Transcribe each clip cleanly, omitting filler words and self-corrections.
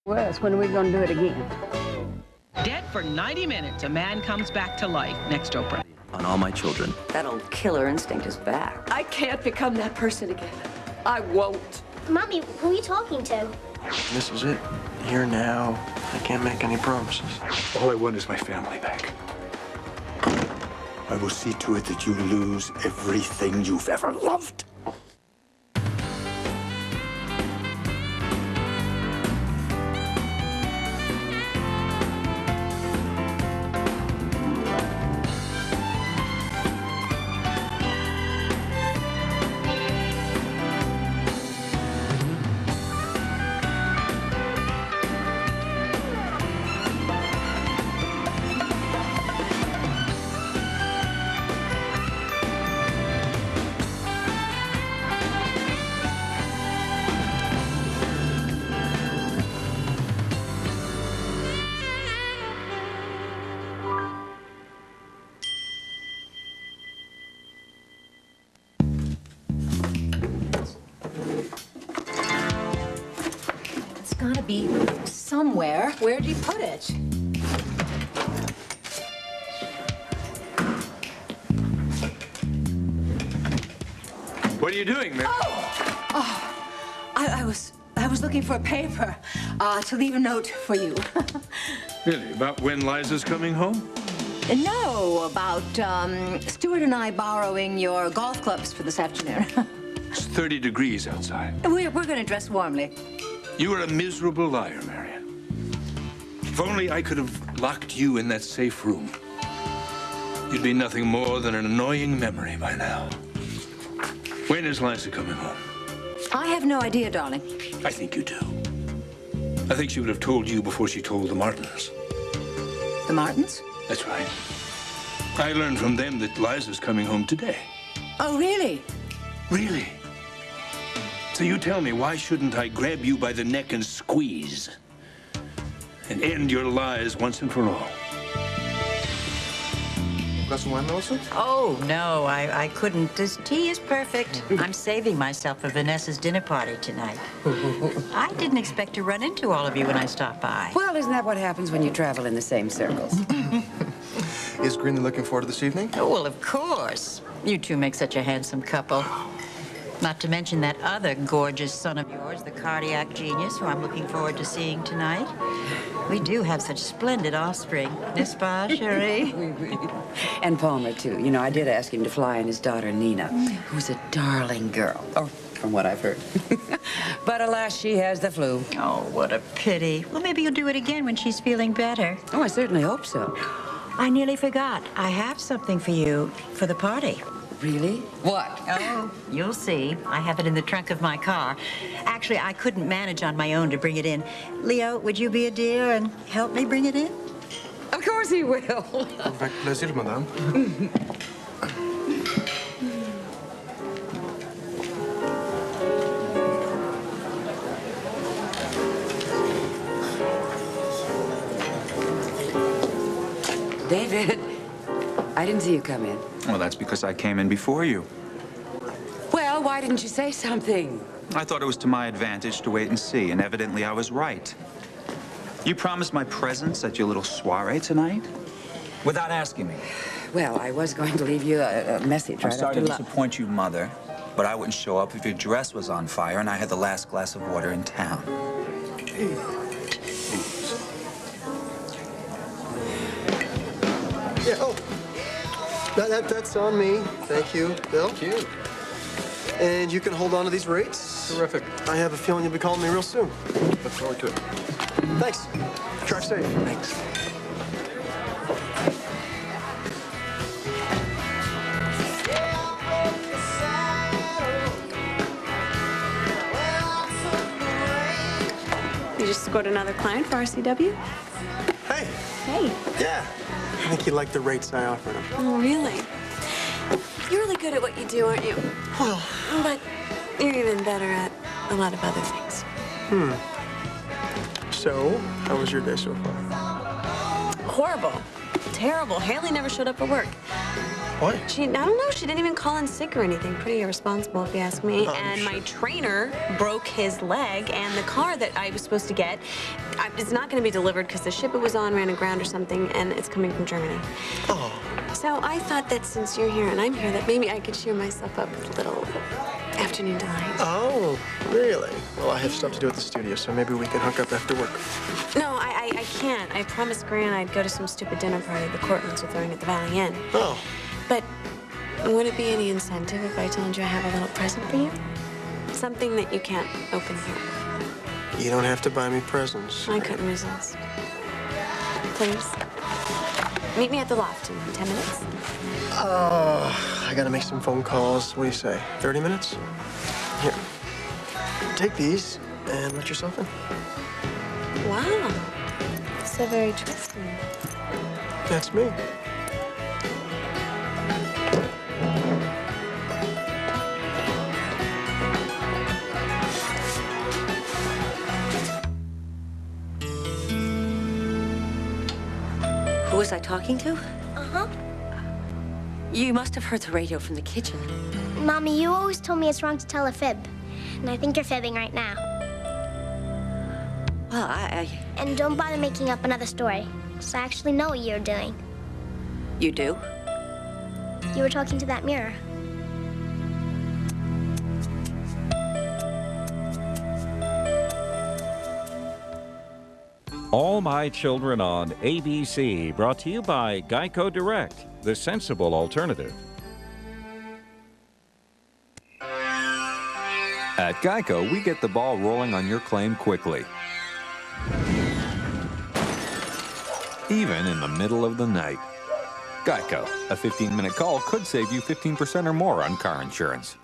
Wes, when are we going to do it again? Dead for 90 minutes, a man comes back to life next Oprah. On all my children. That old killer instinct is back. I can't become that person again. I won't. Mommy, who are you talking to? This is it. Here now. I can't make any promises. All I want is my family back. I will see to it that you lose everything you've ever loved. Gotta be somewhere. Where'd you put it? What are you doing, Mary? I was looking for a paper to leave a note for you. Really? About when Liza's coming home? No, about Stuart and I borrowing your golf clubs for this afternoon. It's 30 degrees outside. We're gonna dress warmly. You are a miserable liar, Marion. If only I could have locked you in that safe room. You'd be nothing more than an annoying memory by now. When is Liza coming home? I have no idea, darling. I think you do. I think she would have told you before she told the Martins. The Martins? That's right. I learned from them that Liza's coming home today. Oh, really? Really? So you tell me, why shouldn't I grab you by the neck and squeeze and end your lies once and for all? Glass of wine, Melissa? Oh, no, I couldn't. This tea is perfect. I'm saving myself for Vanessa's dinner party tonight. I didn't expect to run into all of you when I stopped by. Well, isn't that what happens when you travel in the same circles? Is Greenlee looking forward to this evening? Oh, well, of course. You two make such a handsome couple. Not to mention that other gorgeous son of yours, the cardiac genius, who I'm looking forward to seeing tonight. We do have such splendid offspring, n'est-ce pas, chérie? And Palmer, too. You know, I did ask him to fly in his daughter, Nina, who's a darling girl. Oh, from what I've heard. But alas, she has the flu. Oh, what a pity. Well, maybe you'll do it again when she's feeling better. Oh, I certainly hope so. I nearly forgot. I have something for you for the party. Really? What? Oh, you'll see. I have it in the trunk of my car. Actually, I couldn't manage on my own to bring it in. Leo, would you be a dear and help me bring it in? Of course he will. Avec plaisir, madame. David, I didn't see you come in. Well, that's because I came in before you. Well, why didn't you say something? I thought it was to my advantage to wait and see, and evidently I was right. You promised my presence at your little soiree tonight? Without asking me. Well, I was going to leave you a message I'm right sorry after to lunch. disappoint you, Mother, but I wouldn't show up if your dress was on fire and I had the last glass of water in town. Yeah, oh. That's on me. Thank you, Bill. Thank you. And you can hold on to these rates. Terrific. I have a feeling you'll be calling me real soon. Look forward to it. Thanks. Drive safe. Thanks. You just scored another client for RCW? Hey. Hey. Yeah. I think you like the rates I offered him. Oh, really? You're really good at what you do, aren't you? Well. But you're even better at a lot of other things. So, how was your day so far? Horrible. Terrible. Haley never showed up for work. Why? I don't know. She didn't even call in sick or anything. Pretty irresponsible, if you ask me. And my trainer broke his leg, and the car that I was supposed to get is not going to be delivered because the ship it was on ran aground or something, and it's coming from Germany. Oh. So I thought that since you're here and I'm here, that maybe I could cheer myself up with a little afternoon delight. Oh, really? Well, I have stuff to do at the studio, so maybe we can hook up after work. No, I can't. I promised Gran I'd go to some stupid dinner party the Cortlands are throwing at the Valley Inn. Oh. But would it be any incentive if I told you I have a little present for you? Something that you can't open here. You don't have to buy me presents. I couldn't resist. Please. Meet me at the loft in 10 minutes. I gotta make some phone calls. What do you say? 30 minutes? Here. Take these and let yourself in. Wow. So very trusting. That's me. Who was I talking to? Uh-huh. You must have heard the radio from the kitchen. Mommy, you always told me it's wrong to tell a fib. And I think you're fibbing right now. Well, And don't bother making up another story. So I actually know what you're doing. You do? You were talking to that mirror. All My Children on ABC, brought to you by Geico Direct, the sensible alternative. At Geico, we get the ball rolling on your claim quickly. Even in the middle of the night. Geico, a 15-minute call could save you 15% or more on car insurance.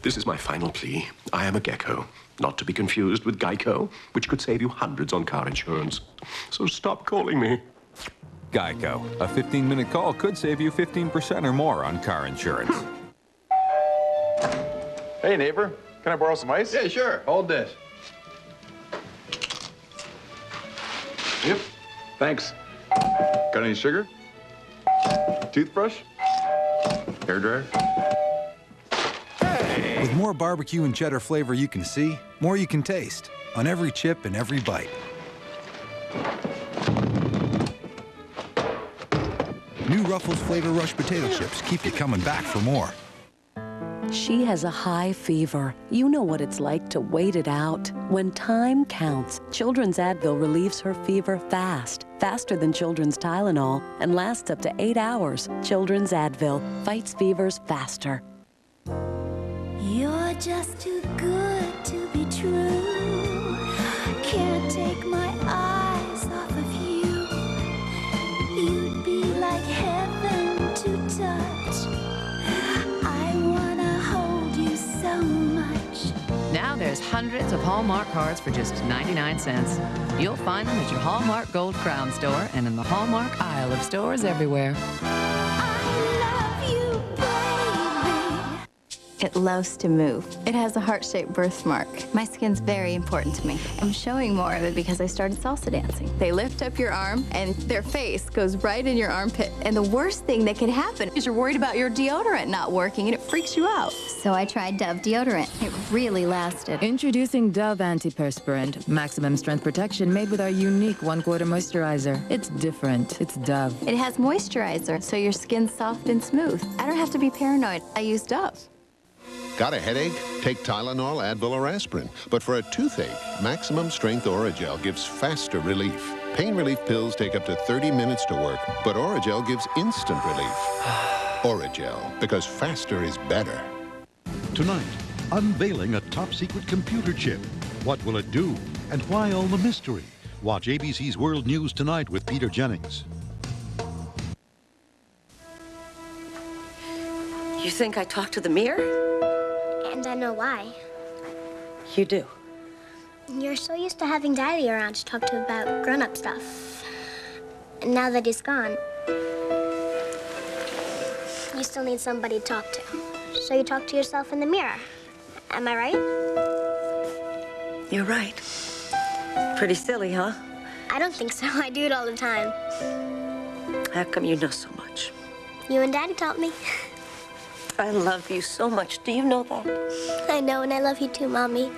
This is my final plea. I am a gecko, not to be confused with Geico, which could save you hundreds on car insurance. So stop calling me. Geico, a 15-minute call could save you 15% or more on car insurance. Hey, neighbor, can I borrow some ice? Yeah, sure. Hold this. Yep. Thanks. Got any sugar? Toothbrush? Hairdryer? With more barbecue and cheddar flavor you can see, more you can taste on every chip and every bite. New Ruffles Flavor Rush potato chips keep you coming back for more. She has a high fever. You know what it's like to wait it out. When time counts, Children's Advil relieves her fever fast, faster than Children's Tylenol, and lasts up to 8 hours. Children's Advil fights fevers faster. You're just too good to be true. Can't take my eyes off of you. You'd be like heaven to touch. I wanna hold you so much. Now there's hundreds of Hallmark cards for just 99 cents. You'll find them at your Hallmark Gold Crown store and in the Hallmark aisle of stores everywhere. It loves to move. It has a heart-shaped birthmark. My skin's very important to me. I'm showing more of it because I started salsa dancing. They lift up your arm and their face goes right in your armpit. And the worst thing that could happen is you're worried about your deodorant not working and it freaks you out. So I tried Dove deodorant. It really lasted. Introducing Dove Antiperspirant. Maximum strength protection made with our unique 1/4 moisturizer. It's different. It's Dove. It has moisturizer, so your skin's soft and smooth. I don't have to be paranoid. I use Dove. Got a headache? Take Tylenol, Advil, or aspirin. But for a toothache, Maximum Strength Oragel gives faster relief. Pain relief pills take up to 30 minutes to work, but Oragel gives instant relief. Oragel, because faster is better. Tonight, unveiling a top-secret computer chip. What will it do? And why all the mystery? Watch ABC's World News Tonight with Peter Jennings. You think I talked to the mirror? And I know why. You do? You're so used to having Daddy around to talk to about grown-up stuff. And now that he's gone, you still need somebody to talk to. So you talk to yourself in the mirror. Am I right? You're right. Pretty silly, huh? I don't think so. I do it all the time. How come you know so much? You and Daddy taught me. I love you so much. Do you know that? I know, and I love you too, Mommy.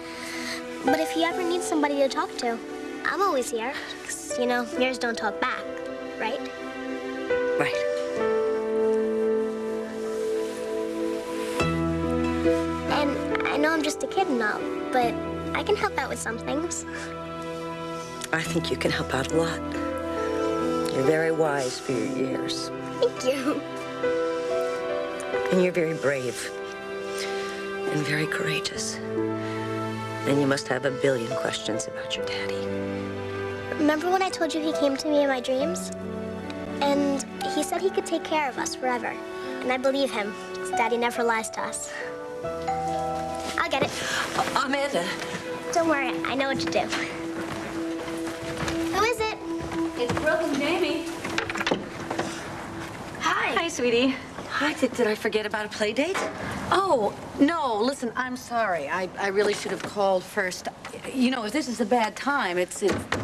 But if you ever need somebody to talk to, I'm always here. 'Cause, you know, yours don't talk back, right? Right. And I know I'm just a kid and all, but I can help out with some things. I think you can help out a lot. You're very wise for your years. Thank you. And you're very brave. And very courageous. And you must have a billion questions about your daddy. Remember when I told you he came to me in my dreams? And he said he could take care of us forever. And I believe him, because Daddy never lies to us. I'll get it. Amanda. Don't worry, I know what to do. Who is it? It's Brooke and Jamie. Hi. Hi, sweetie. Hi, did I forget about a play date? Oh, no, listen, I'm sorry. I really should have called first. You know, if this is a bad time, it's...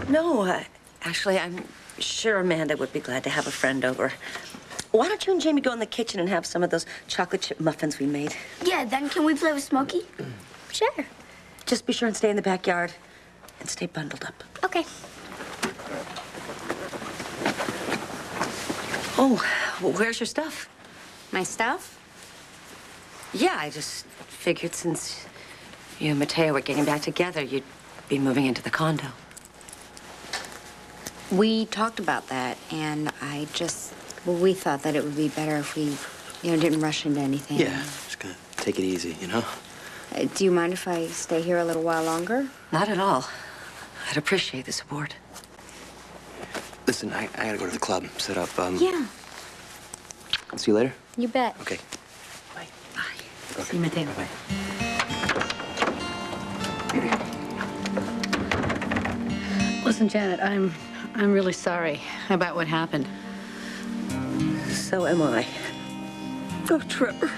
No, actually, I'm sure Amanda would be glad to have a friend over. Why don't you and Jamie go in the kitchen and have some of those chocolate chip muffins we made? Yeah, then can we play with Smokey? Sure. Just be sure and stay in the backyard and stay bundled up. Okay. Oh, well, where's your stuff? My stuff? Yeah, I just figured since you and Mateo were getting back together, you'd be moving into the condo. We talked about that, and well, we thought that it would be better if we, didn't rush into anything. Yeah, just gonna take it easy, you know? Do you mind if I stay here a little while longer? Not at all. I'd appreciate the support. Listen, I gotta go to the club, set up, Yeah, I'll see you later? you bet. Okay. Okay. See you, Mateo. Bye. Listen, Janet, I'm really sorry about what happened. So am I. Oh, Trevor.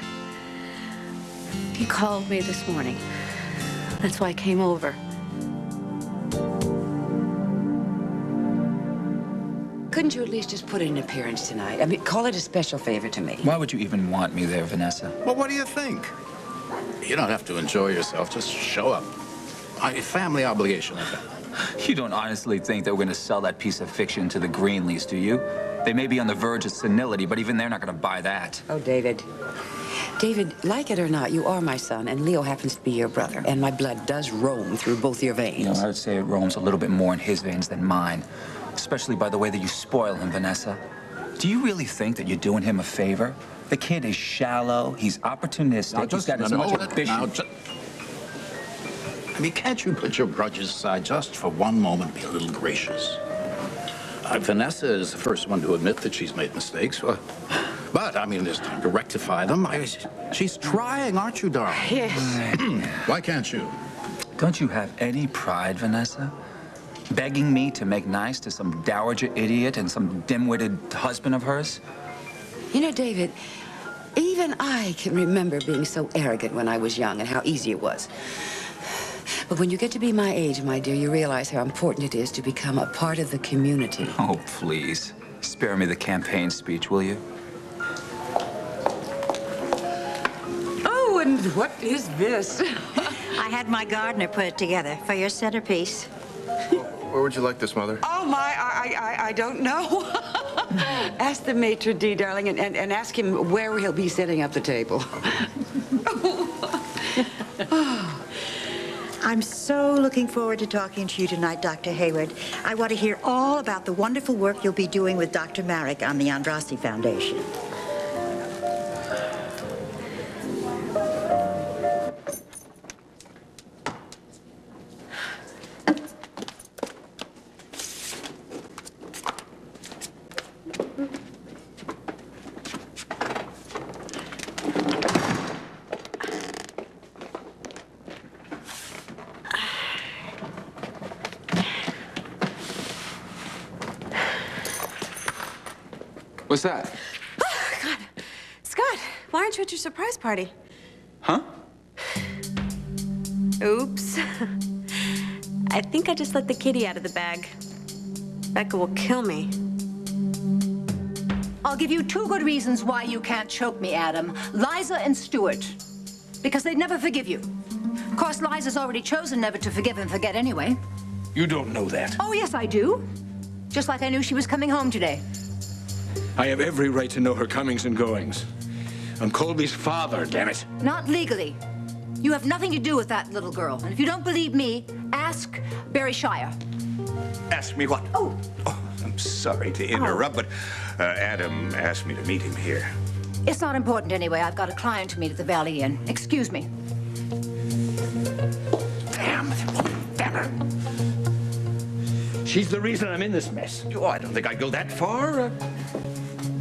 He called me this morning. That's why I came over. Couldn't you at least just put in an appearance tonight? I mean, call it a special favor to me. Why would you even want me there, Vanessa? Well, what do you think? You don't have to enjoy yourself. Just show up. Family obligation, like that. You don't honestly think that we're going to sell that piece of fiction to the Greenleys, do you? They may be on the verge of senility, but even they're not going to buy that. Oh, David. David, like it or not, you are my son, and Leo happens to be your brother, and my blood does roam through both your veins. You know, I would say it roams a little bit more in his veins than mine, especially by the way that you spoil him, Vanessa. Do you really think that you're doing him a favor? The kid is shallow, he's opportunistic, he's got as much ambition. I mean, can't you put your grudges aside just for one moment, be a little gracious? Vanessa is the first one to admit that she's made mistakes. But, I mean, there's time to rectify them. She's trying, aren't you, darling? Yes. Why can't you? Don't you have any pride, Vanessa? Begging me to make nice to some dowager idiot and some dim-witted husband of hers? You know, David, even I can remember being so arrogant when I was young and how easy it was. But when you get to be my age, my dear, you realize how important it is to become a part of the community. Oh, please. Spare me the campaign speech, will you? Oh, and what is this? I had my gardener put it together for your centerpiece. Where would you like this, Mother? Oh, my, I don't know. Ask the maitre d', darling, and ask him where he'll be setting up the table. I'm so looking forward to talking to you tonight, Dr. Hayward. I want to hear all about the wonderful work you'll be doing with Dr. Marek on the Andrassy Foundation. What's that? Oh, God. Scott, why aren't you at your surprise party? Huh? Oops. I think I just let the kitty out of the bag. Becca will kill me. I'll give you 2 good reasons why you can't choke me, Adam. Liza and Stuart. Because they'd never forgive you. Of course, Liza's already chosen never to forgive and forget anyway. You don't know that. Oh, yes, I do. Just like I knew she was coming home today. I have every right to know her comings and goings. I'm Colby's father, damn it. Not legally. You have nothing to do with that little girl. And if you don't believe me, ask Barry Shire. Ask me what? Oh. I'm sorry to interrupt, but Adam asked me to meet him here. It's not important anyway. I've got a client to meet at the Valley Inn. Excuse me. Damn her. She's the reason I'm in this mess. Oh, I don't think I'd go that far.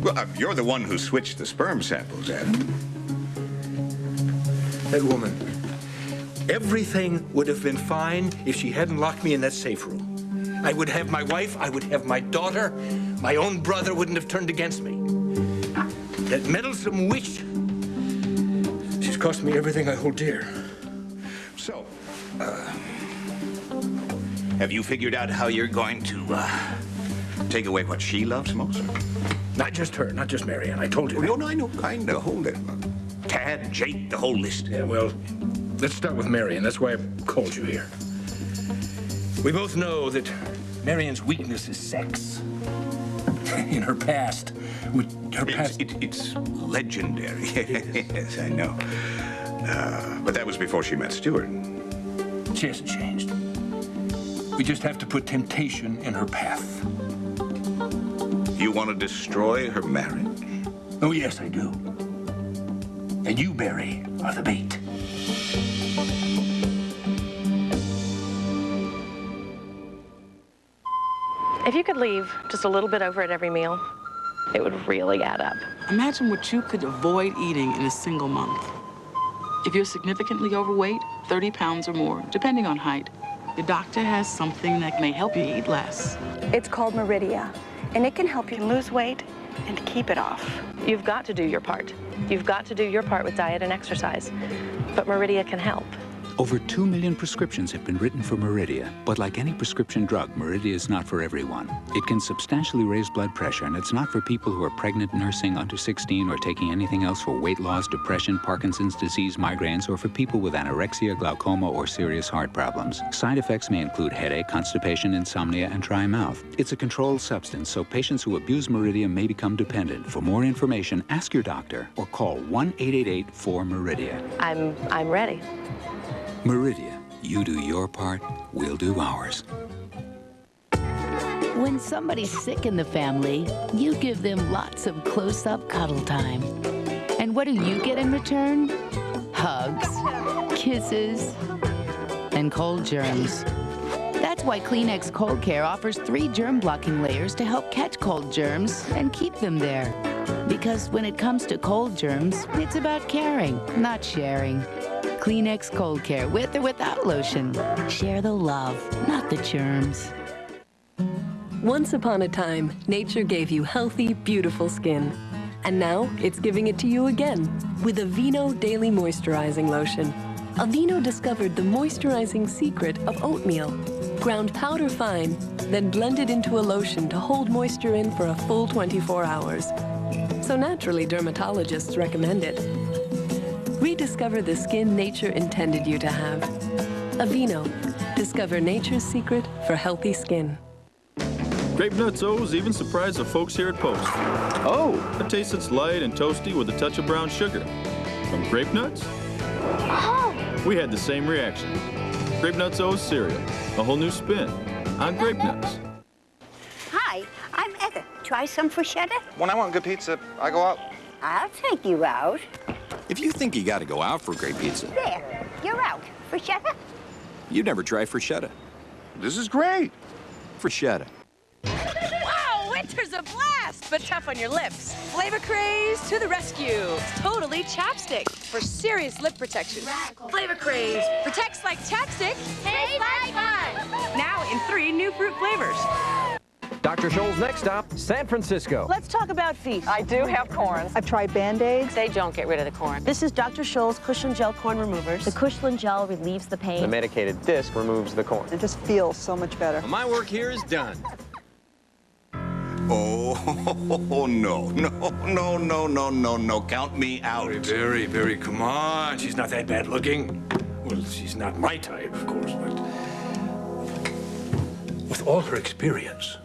Well, you're the one who switched the sperm samples, Adam. That woman. Everything would have been fine if she hadn't locked me in that safe room. I would have my wife, I would have my daughter. My own brother wouldn't have turned against me. That meddlesome witch, she's cost me everything I hold dear. So, have you figured out how you're going to take away what she loves most? Not just her, not just Marianne. I told you. No, I know, kind of. Hold it. Tad, Jake, the whole list. Yeah, well, let's start with Marianne. That's why I called you here. We both know that Marianne's weakness is sex. In her past, It's legendary. Yes, I know. But that was before she met Stuart. She hasn't changed. We just have to put temptation in her path. You want to destroy her marriage? Oh, yes, I do. And you, Barry, are the bait. If you could leave just a little bit over at every meal, it would really add up. Imagine what you could avoid eating in a single month. If you're significantly overweight, 30 pounds or more, depending on height, the doctor has something that may help you eat less. It's called Meridia, and it can help you lose weight and keep it off. You've got to do your part. You've got to do your part with diet and exercise, but Meridia can help. Over 2 million prescriptions have been written for Meridia, but like any prescription drug, Meridia is not for everyone. It can substantially raise blood pressure, and it's not for people who are pregnant, nursing, under 16, or taking anything else for weight loss, depression, Parkinson's disease, migraines, or for people with anorexia, glaucoma, or serious heart problems. Side effects may include headache, constipation, insomnia, and dry mouth. It's a controlled substance, so patients who abuse Meridia may become dependent. For more information, ask your doctor or call 1-888-4-MERIDIA. I'm ready. Meridia, you do your part, we'll do ours. When somebody's sick in the family, you give them lots of close-up cuddle time. And what do you get in return? Hugs, kisses, and cold germs. That's why Kleenex Cold Care offers 3 germ-blocking layers to help catch cold germs and keep them there. Because when it comes to cold germs, it's about caring, not sharing. Kleenex Cold Care, with or without lotion. Share the love, not the germs. Once upon a time, nature gave you healthy, beautiful skin. And now, it's giving it to you again with Aveeno Daily Moisturizing Lotion. Aveeno discovered the moisturizing secret of oatmeal. Ground powder fine, then blended into a lotion to hold moisture in for a full 24 hours. So naturally, dermatologists recommend it. Rediscover the skin nature intended you to have. Aveeno. Discover nature's secret for healthy skin. Grape Nutsos even surprised the folks here at Post. Oh! It tastes that's light and toasty with a touch of brown sugar. From Grape Nuts? Oh! We had the same reaction. Grape Nutsos cereal. A whole new spin on Grape Nuts. Hi, I'm Etta. Try some bruschetta? When I want good pizza, I go out. I'll take you out. If you think you gotta go out for great pizza, There, you're out. Bruschetta? you'd never try Freshetta. This is great. Freshetta. Wow, winter's a blast, but tough on your lips. Flavor Craze to the rescue. It's totally chapstick for serious lip protection. Flavor Craze protects like chapstick. Tastes like fun. Now in 3 new fruit flavors. Dr. Scholl's next stop, San Francisco. Let's talk about feet. I do have corns. I've tried Band-Aids. They don't get rid of the corn. This is Dr. Scholl's Cushland Gel Corn Removers. The Cushland Gel relieves the pain. The medicated disc removes the corn. It just feels so much better. Well, my work here is done. Oh, no. Count me out. Very, come on. She's not that bad looking. Well, she's not my type, of course, but with all her experience,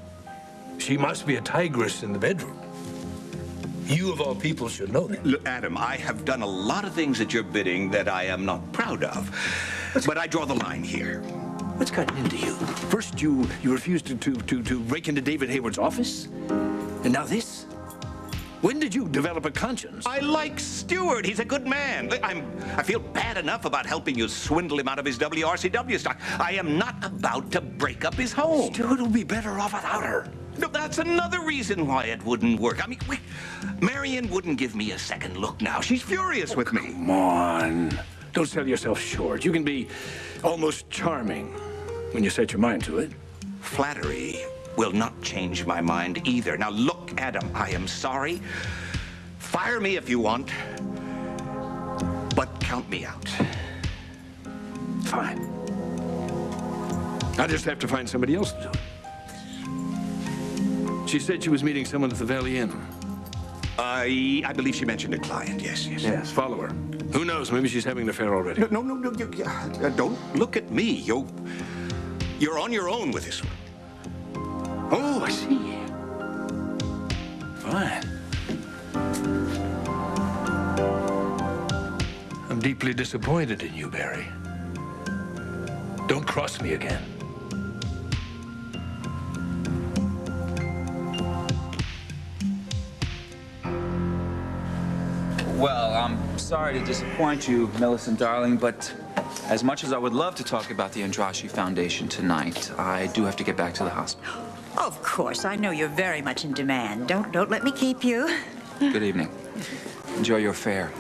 she must be a tigress in the bedroom. You, of all people, should know that. Look, Adam, I have done a lot of things at your bidding that I am not proud of. But I draw the line here. What's gotten into you? First, you refused to break into David Hayward's office, and now this? When did you develop a conscience? I like Stewart. He's a good man. I feel bad enough about helping you swindle him out of his WRCW stock. I am not about to break up his home. Stewart will be better off without her. No, that's another reason why it wouldn't work. I mean, Marion wouldn't give me a second look now. She's furious with me. Come on. Don't sell yourself short. You can be almost charming when you set your mind to it. Flattery will not change my mind either. Now, look, Adam, I am sorry. Fire me if you want, but count me out. Fine. I'll just have to find somebody else to do it. She said she was meeting someone at the Valley Inn. I believe she mentioned a client, yes. Yes, follow her. Who knows, maybe she's having an affair already. No, don't look at me. You're on your own with this one. Oh, I see. Fine. I'm deeply disappointed in you, Barry. Don't cross me again. Well, I'm sorry to disappoint you, Millicent, darling, but as much as I would love to talk about the Andrashi Foundation tonight, I do have to get back to the hospital. Of course, I know you're very much in demand. Don't let me keep you. Good evening. Enjoy your fare.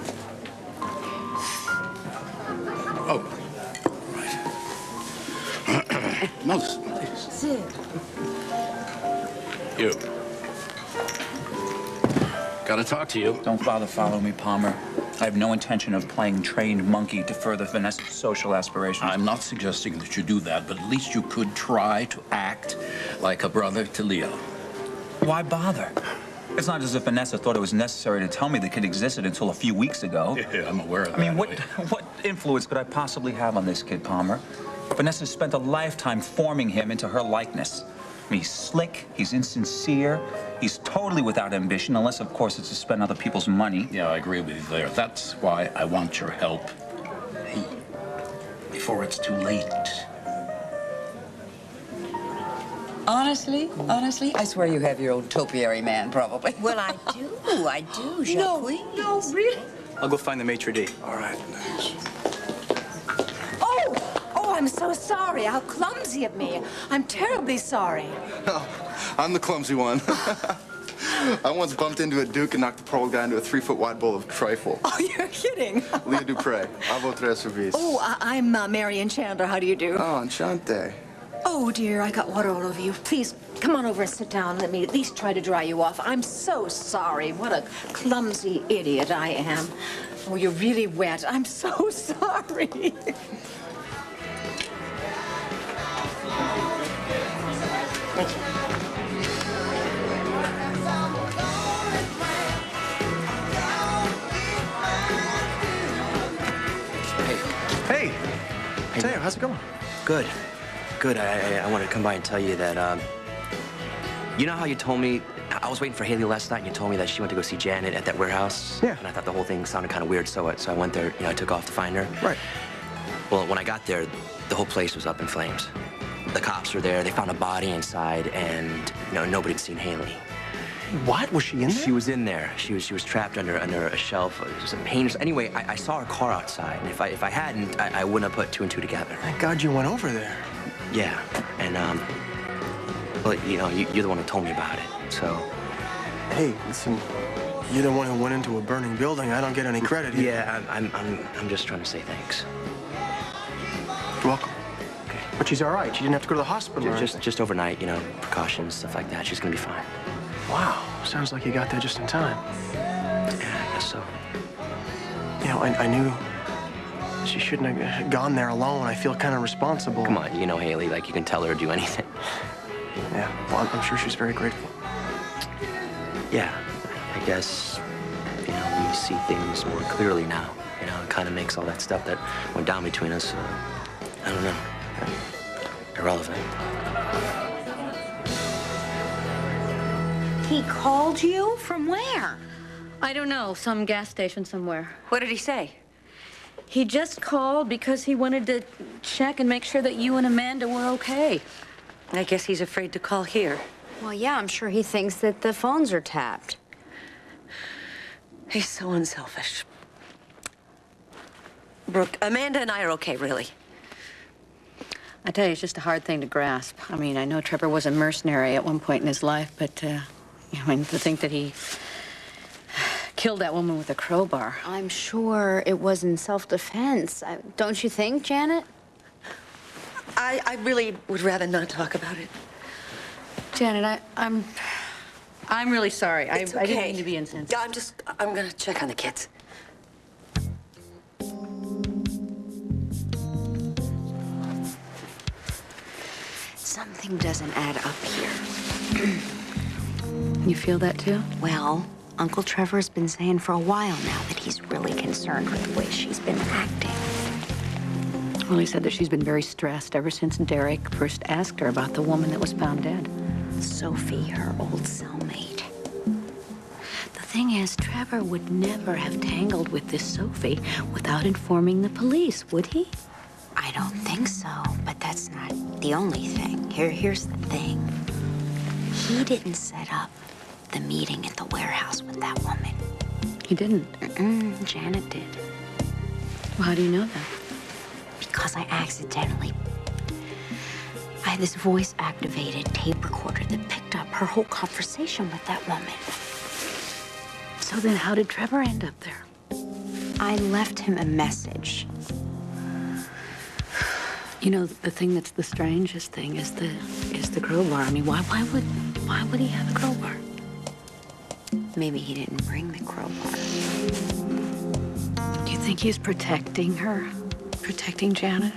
Oh, right. Millicent, please. Sid. You. Gotta talk to you. Don't bother following me, Palmer. I have no intention of playing trained monkey to further Vanessa's social aspirations. I'm not suggesting that you do that, but at least you could try to act like a brother to Leo. Why bother? It's not as if Vanessa thought it was necessary to tell me the kid existed until a few weeks ago. Yeah, I'm aware of that. I mean, what influence could I possibly have on this kid, Palmer? Vanessa spent a lifetime forming him into her likeness. I mean, he's slick, he's insincere, he's totally without ambition, unless, of course, it's to spend other people's money. Yeah, I agree with you there. That's why I want your help. Hey, before it's too late. Honestly, I swear you have your own topiary man, probably. Well, I do, Jacques. No, really? I'll go find the maitre d'. All right. Oh, I'm so sorry. How clumsy of me. I'm terribly sorry. No, I'm the clumsy one. I once bumped into a duke and knocked the poor old guy into a 3-foot wide bowl of trifle. Oh, you're kidding. Leo Dupre, a votre service. Oh, I'm Marion Chandler. How do you do? Oh, enchante. Oh, dear, I got water all over you. Please, come on over and sit down. Let me at least try to dry you off. I'm so sorry. What a clumsy idiot I am. Oh, you're really wet. I'm so sorry. Hey, Teo, how's it going? Good. I wanted to come by and tell you that, you know how you told me, I was waiting for Haley last night and you told me that she went to go see Janet at that warehouse? Yeah. And I thought the whole thing sounded kind of weird, so I went there, I took off to find her. Right. Well, when I got there, the whole place was up in flames. The cops were there, they found a body inside, and, nobody had seen Haley. What? Was she in there? She was in there. She was trapped under a shelf. It was some painters. Anyway, I saw her car outside, and if I hadn't, I wouldn't have put two and two together. Thank God you went over there. Yeah, and well, you're the one who told me about it. So. Hey, listen, you're the one who went into a burning building. I don't get any credit here. Yeah, I'm just trying to say thanks. You're welcome. Okay. But she's all right. She didn't have to go to the hospital. Just overnight, precautions, stuff like that. She's gonna be fine. Wow, sounds like you got there just in time. Yeah, I guess so. I knew she shouldn't have gone there alone. I feel kind of responsible. Come on, Haley, you can tell her to do anything. Yeah, well, I'm sure she's very grateful. Yeah, I guess, you know, we see things more clearly now. You know, it kind of makes all that stuff that went down between us, I don't know, irrelevant. He called you? From where? I don't know, some gas station somewhere. What did he say? He just called because he wanted to check and make sure that you and Amanda were okay. I guess he's afraid to call here. Well, yeah, I'm sure he thinks that the phones are tapped. He's so unselfish. Brooke, Amanda and I are okay, really. I tell you, it's just a hard thing to grasp. I mean, I know Trevor was a mercenary at one point in his life, but, I mean, to think that he killed that woman with a crowbar. I'm sure it was in self-defense. Don't you think, Janet? I really would rather not talk about it. Janet, I'm really sorry. It's okay. I didn't mean to be insensitive. I'm gonna check on the kids. Something doesn't add up here. You feel that too? Well, Uncle Trevor's been saying for a while now that he's really concerned with the way she's been acting. Well, he said that she's been very stressed ever since Derek first asked her about the woman that was found dead. Sophie, her old cellmate. The thing is, Trevor would never have tangled with this Sophie without informing the police, would he? I don't think so, but that's not the only thing. Here's the thing. He didn't set up the meeting at the warehouse with that woman. He didn't? Janet did. Well, how do you know that? Because I had this voice-activated tape recorder that picked up her whole conversation with that woman. So then how did Trevor end up there? I left him a message. You know, the thing that's the strangest thing is the crowbar. I mean, why would he have a crowbar? Maybe he didn't bring the crowbar. Do you think he's protecting her? Protecting Janet?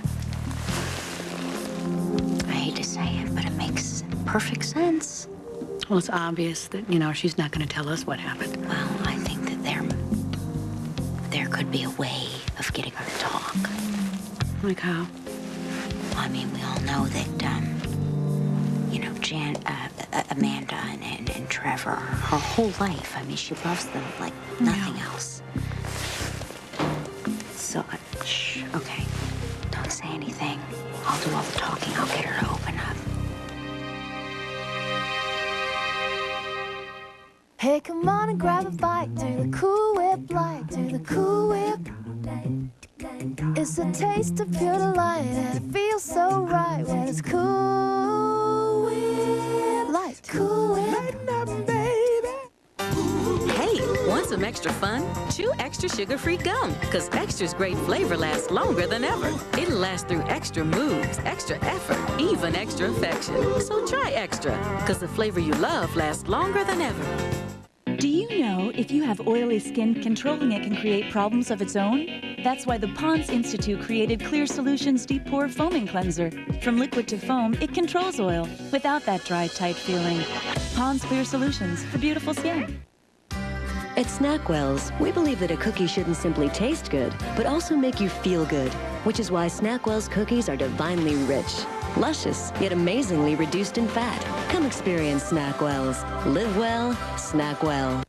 I hate to say it, but it makes perfect sense. Well, it's obvious that, you know, she's not going to tell us what happened. Well, I think that there could be a way of getting her to talk. Like how? I mean, we all know that, you know, Amanda and Trevor, her whole life, I mean, she loves them like nothing else. So, shh, okay. Don't say anything. I'll do all the talking. I'll get her to open up. Hey, come on and grab a bite. Do the Cool Whip light. Do the Cool Whip. It's a taste of pure delight, and it feels so right when it's Cool Whip light. Cool Whip, baby. Hey, want some extra fun? Chew extra sugar-free gum, because extra's great flavor lasts longer than ever. It'll last through extra moves, extra effort, even extra affection. So try extra, because the flavor you love lasts longer than ever. Do you know if you have oily skin, controlling it can create problems of its own? That's why the Pond's Institute created Clear Solutions Deep Pore Foaming Cleanser. From liquid to foam, it controls oil without that dry, tight feeling. Pond's Clear Solutions for beautiful skin. At Snackwell's, we believe that a cookie shouldn't simply taste good, but also make you feel good, which is why Snackwell's cookies are divinely rich, luscious, yet amazingly reduced in fat. Come experience Snackwell's. Live well, snack well.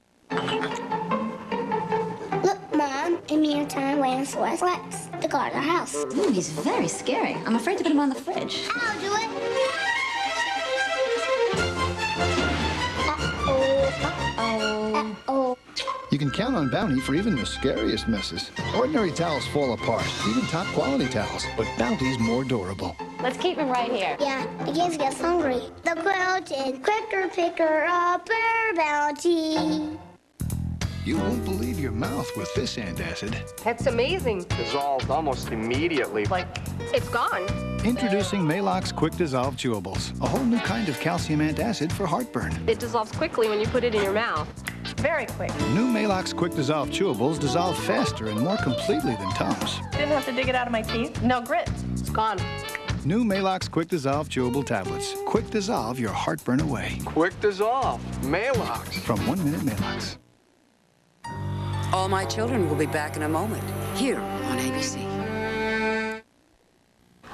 Look, Mom, Amy and Tom wearing Source Rex to guard our house. Ooh, he's very scary. I'm afraid to put him on the fridge. I'll do it. Uh-oh. You can count on Bounty for even the scariest messes. Ordinary towels fall apart, even top quality towels, but Bounty's more durable. Let's keep him right here. Yeah, the kids get hungry. The quilt is quicker, picker, upper Bounty. You won't believe your mouth with this antacid. That's amazing. Dissolved almost immediately. Like, it's gone. Introducing Maalox Quick Dissolve Chewables, a whole new kind of calcium antacid for heartburn. It dissolves quickly when you put it in your mouth. Very quick. New Maalox Quick Dissolve Chewables dissolve faster and more completely than Tums. Didn't have to dig it out of my teeth. No grit. It's gone. New Malox Quick Dissolve Chewable Tablets. Quick dissolve your heartburn away. Quick dissolve. Malox. From 1 Minute Malox. All My Children will be back in a moment, here on ABC.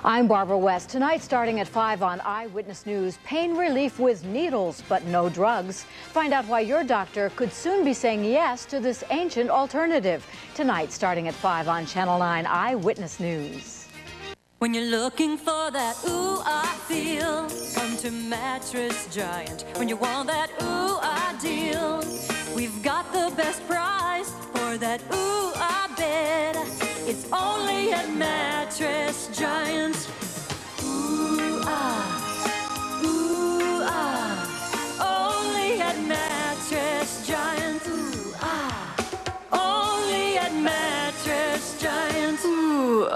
I'm Barbara West. Tonight, starting at 5 on Eyewitness News, pain relief with needles, but no drugs. Find out why your doctor could soon be saying yes to this ancient alternative. Tonight, starting at 5 on Channel 9 Eyewitness News. When you're looking for that ooh, I feel, come to Mattress Giant. When you want that ooh, I deal, we've got the best price for that ooh, I bed. It's only at Mattress Giant. Ooh, only at Mattress Giant. Ooh, only at Mattress Giant. Ooh,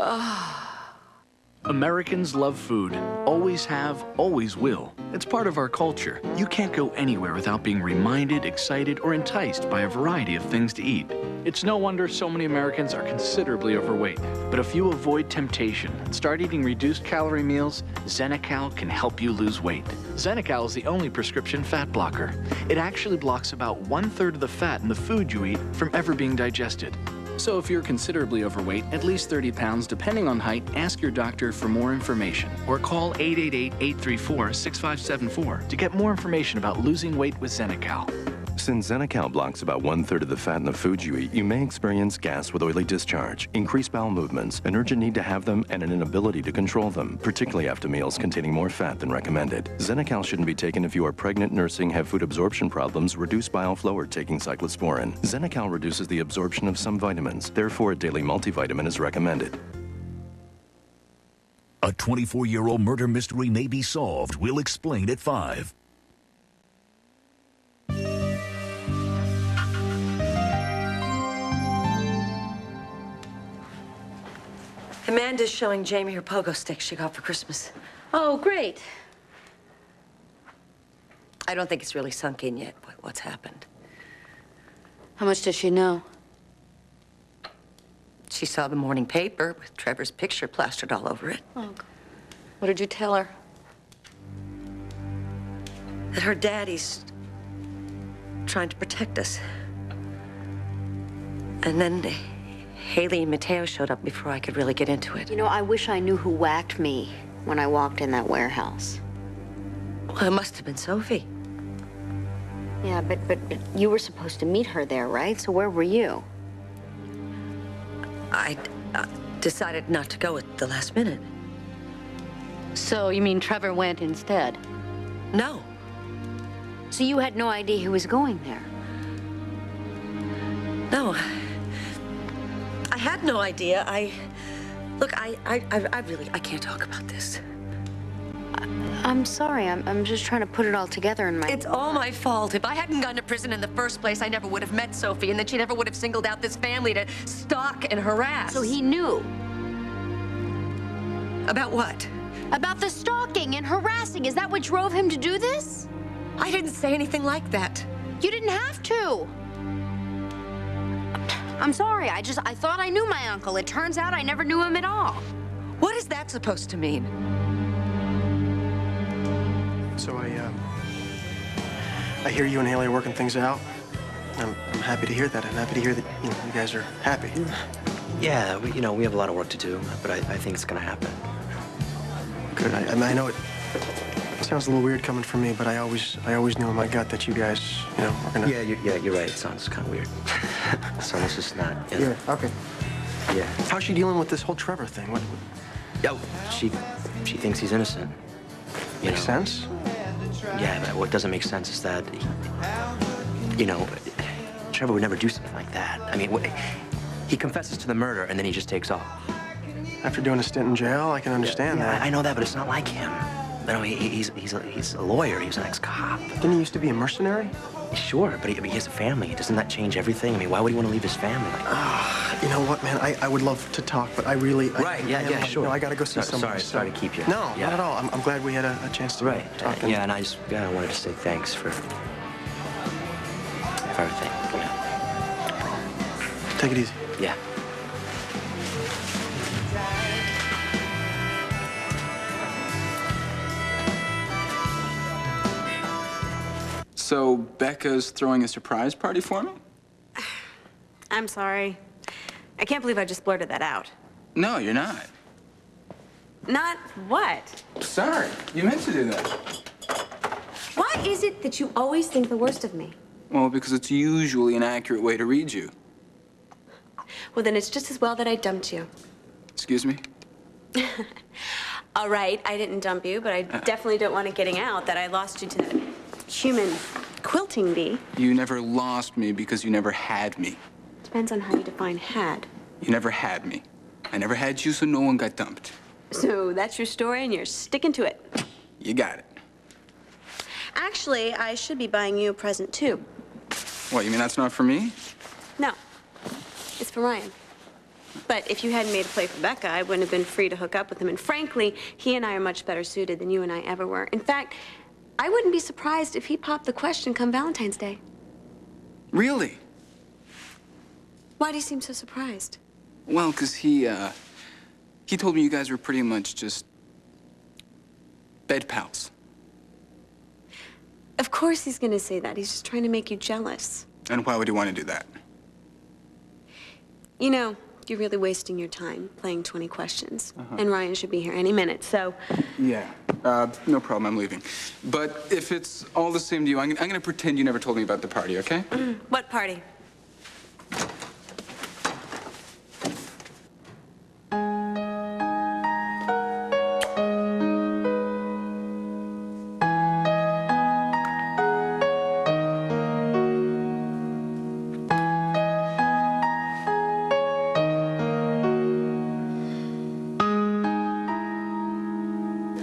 Americans love food. Always have, always will. It's part of our culture. You can't go anywhere without being reminded, excited, or enticed by a variety of things to eat. It's no wonder so many Americans are considerably overweight. But if you avoid temptation and start eating reduced calorie meals, Zenical can help you lose weight. Zenical is the only prescription fat blocker. It actually blocks about 1/3 of the fat in the food you eat from ever being digested. So if you're considerably overweight, at least 30 pounds, depending on height, ask your doctor for more information or call 888-834-6574 to get more information about losing weight with Zenical. Since Zenical blocks about 1/3 of the fat in the foods you eat, you may experience gas with oily discharge, increased bowel movements, an urgent need to have them, and an inability to control them, particularly after meals containing more fat than recommended. Zenical shouldn't be taken if you are pregnant, nursing, have food absorption problems, reduced bile flow, or taking cyclosporin. Zenical reduces the absorption of some vitamins. Therefore, a daily multivitamin is recommended. A 24-year-old murder mystery may be solved. We'll explain at 5. Amanda's showing Jamie her pogo stick she got for Christmas. Oh, great. I don't think it's really sunk in yet what's happened. How much does she know? She saw the morning paper with Trevor's picture plastered all over it. Oh, what did you tell her? That her daddy's trying to protect us. And then Haley and Mateo showed up before I could really get into it. You know, I wish I knew who whacked me when I walked in that warehouse. Well, it must have been Sophie. Yeah, but you were supposed to meet her there, right? So where were you? I decided not to go at the last minute. So you mean Trevor went instead? No. So you had no idea he was going there? No. I had no idea. Look, I really can't talk about this. I'm sorry. I'm just trying to put it all together in my... It's all my fault. If I hadn't gone to prison in the first place, I never would have met Sophie, and then she never would have singled out this family to stalk and harass. So he knew? About what? About the stalking and harassing. Is that what drove him to do this? I didn't say anything like that. You didn't have to. I'm sorry. I thought I knew my uncle. It turns out I never knew him at all. What is that supposed to mean? So I hear you and Haley are working things out. I'm happy to hear that. I'm happy to hear that you guys are happy. Yeah, we have a lot of work to do, but I think it's gonna happen. Good. I know it sounds a little weird coming from me, but I always knew in my gut that you guys, were gonna. Yeah, you're right. It sounds kind of weird. So let's just not. Yeah. Okay. Yeah. How's she dealing with this whole Trevor thing? What? Oh, she thinks he's innocent. Makes sense. Yeah, but what doesn't make sense is that, Trevor would never do something like that. I mean, he confesses to the murder and then he just takes off. After doing a stint in jail, I can understand that. I know that, but it's not like him. He's a lawyer. He was an ex-cop. Didn't he used to be a mercenary? Sure, but he has a family. Doesn't that change everything? I mean, why would he want to leave his family? You know what, man? I would love to talk, but I really... Yeah, sure. I gotta go see somebody. Sorry to keep you. No, not at all. I'm glad we had a chance to talk. Yeah, and I wanted to say thanks for everything. Take it easy. Yeah. So Becca's throwing a surprise party for me? I'm sorry. I can't believe I just blurted that out. No, you're not. Not what? Sorry, you meant to do that. Why is it that you always think the worst of me? Well, because it's usually an accurate way to read you. Well, then it's just as well that I dumped you. Excuse me? All right, I didn't dump you, but I definitely don't want it getting out that I lost you to that human quilting bee. You never lost me because you never had me. Depends on how you define had. You never had me. I never had you, so no one got dumped. So that's your story, and you're sticking to it. You got it. Actually, I should be buying you a present, too. What, you mean that's not for me? No, it's for Ryan. But if you hadn't made a play for Becca, I wouldn't have been free to hook up with him. And frankly, he and I are much better suited than you and I ever were. In fact, I wouldn't be surprised if he popped the question come Valentine's Day. Really? Why do you seem so surprised? Well, because he told me you guys were pretty much just bed pals. Of course he's gonna say that. He's just trying to make you jealous. And why would he want to do that? You know, you're really wasting your time playing 20 questions. And Ryan should be here any minute, so... Yeah, no problem, I'm leaving. But if it's all the same to you, I'm gonna pretend you never told me about the party, okay? What party?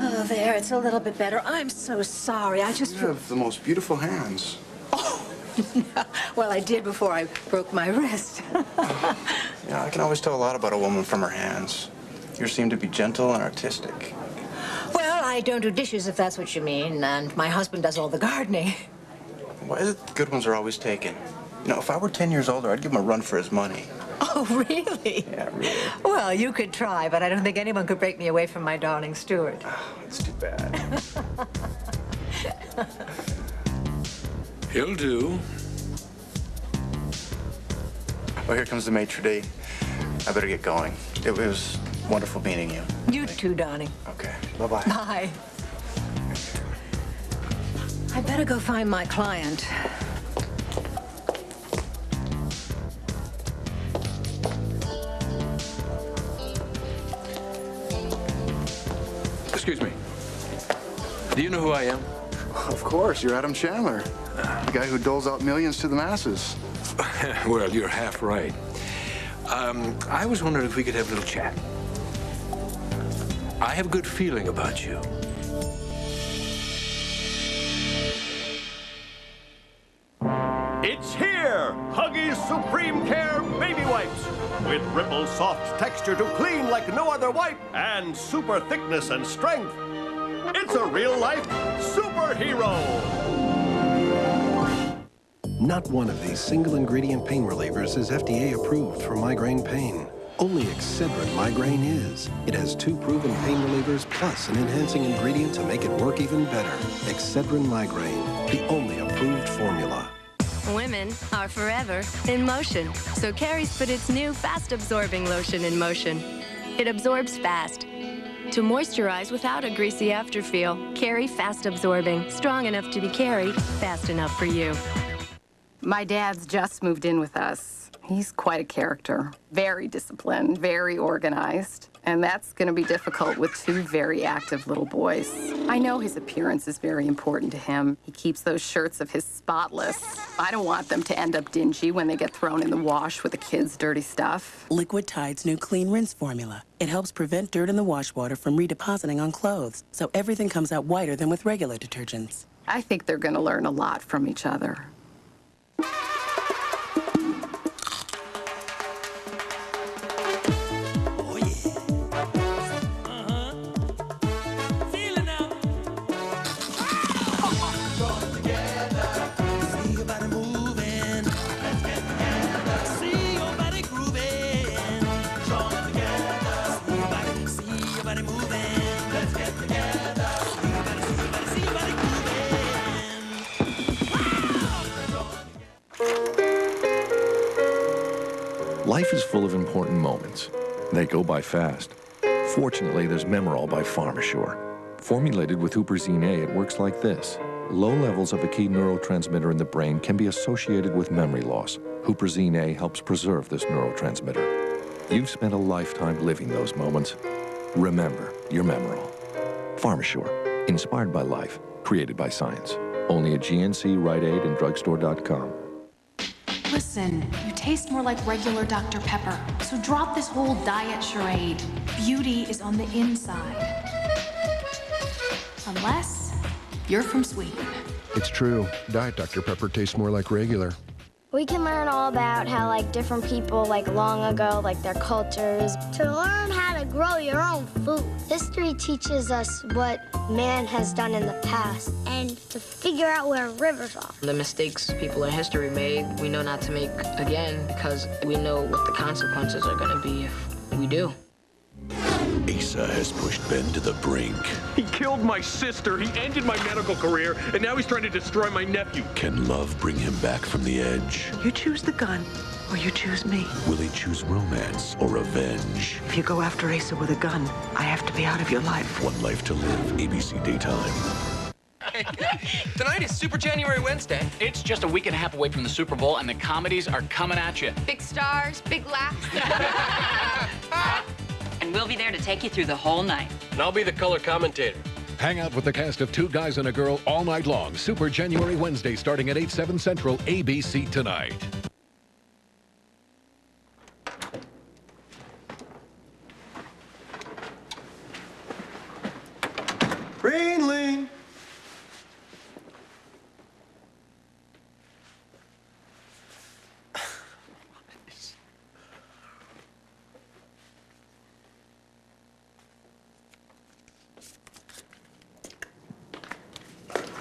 Oh, there, it's a little bit better. I'm so sorry. I just... You have the most beautiful hands. Well, I did before I broke my wrist. Yeah, I can always tell a lot about a woman from her hands. Yours seem to be gentle and artistic. Well, I don't do dishes, if that's what you mean, and my husband does all the gardening. Why is it the good ones are always taken? You know, if I were 10 years older, I'd give him a run for his money. Oh, really? Yeah, really. Well, you could try, but I don't think anyone could break me away from my darling Stuart. It's too bad. He'll do. Well, here comes the maitre d'. I better get going. It was wonderful meeting you. You too, darling. Okay, bye-bye. Bye. I better go find my client. Excuse me. Do you know who I am? Of course, you're Adam Chandler, the guy who doles out millions to the masses. Well, you're half right. I was wondering if we could have a little chat. I have a good feeling about you. It's here! Huggies Supreme Care Baby Wipes. With Ripple soft texture to clean like no other wipe and super thickness and strength. It's a real-life superhero! Not one of these single-ingredient pain relievers is FDA approved for migraine pain. Only Excedrin Migraine is. It has 2 proven pain relievers plus an enhancing ingredient to make it work even better. Excedrin Migraine, the only approved formula. Women are forever in motion, so Carrie's put its new fast-absorbing lotion in motion. It absorbs fast to moisturize without a greasy afterfeel. Carrie Fast Absorbing, strong enough to be carried, fast enough for you. My dad's just moved in with us. He's quite a character. Very disciplined, very organized. And that's going to be difficult with 2 very active little boys. I know his appearance is very important to him. He keeps those shirts of his spotless. I don't want them to end up dingy when they get thrown in the wash with the kids' dirty stuff. Liquid Tide's new Clean Rinse formula. It helps prevent dirt in the wash water from redepositing on clothes, so everything comes out whiter than with regular detergents. I think they're going to learn a lot from each other. Life is full of important moments. They go by fast. Fortunately, there's Memoral by PharmaSure. Formulated with Huperzine A, it works like this. Low levels of a key neurotransmitter in the brain can be associated with memory loss. Huperzine A helps preserve this neurotransmitter. You've spent a lifetime living those moments. Remember your Memoral. PharmaSure, inspired by life, created by science. Only at GNC, Rite Aid, and drugstore.com. Listen, you taste more like regular Dr. Pepper, so drop this whole diet charade. Beauty is on the inside. Unless you're from Sweden. It's true. Diet Dr. Pepper tastes more like regular. We can learn all about how, like, different people, like, long ago, like, their cultures. To learn how to grow your own food. History teaches us what man has done in the past and to figure out where rivers are. The mistakes people in history made, we know not to make again because we know what the consequences are going to be if we do. Asa has pushed Ben to the brink. He killed my sister, he ended my medical career, and now he's trying to destroy my nephew. Can love bring him back from the edge? You choose the gun, or you choose me. Will he choose romance or revenge? If you go after Asa with a gun, I have to be out of your life. One Life to Live, ABC Daytime. Tonight is Super January Wednesday. It's just a week and a half away from the Super Bowl, and the comedies are coming at you. Big stars, big laughs. And we'll be there to take you through the whole night. And I'll be the color commentator. Hang out with the cast of Two Guys and a Girl all night long. Super January Wednesday starting at 8, 7 Central, ABC Tonight. Greenling!